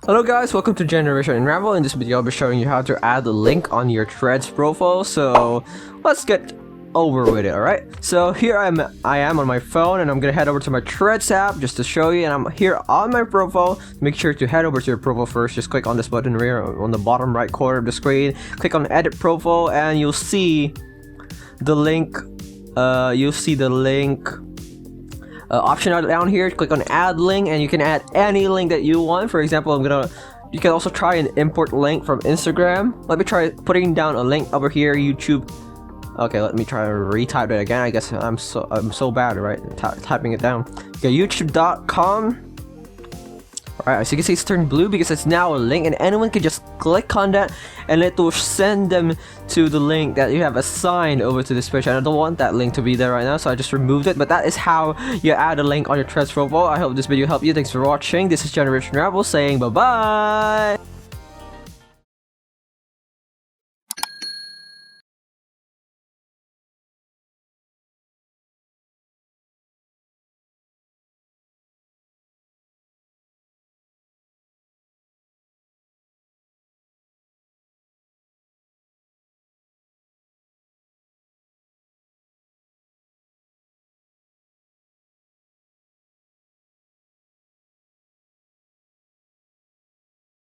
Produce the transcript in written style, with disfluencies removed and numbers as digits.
Hello guys, welcome to Generation Unravel. In this video I'll be showing you how to add a link on your Threads profile. So let's get over with it, alright? So here I am on my phone, and I'm gonna head over to my Threads app just to show you, and I'm here on my profile. Make sure to head over to your profile first. Just click on this button here on the bottom right corner of the screen. Click on edit profile and you'll see the link option down here. Click on add link and you can add any link that you want. For example, you can also try an import link from Instagram. Let me try putting down a link over here, YouTube. Okay, let me try to retype it again. I guess I'm so bad, right? Typing it down. Okay, youtube.com. Alright, as you can see, it's turned blue because it's now a link, and anyone can just click on that and it will send them to the link that you have assigned over to this page. And I don't want that link to be there right now, so I just removed it. But that is how you add a link on your Threads profile. I hope this video helped you. Thanks for watching. This is Generation Unravel saying bye bye.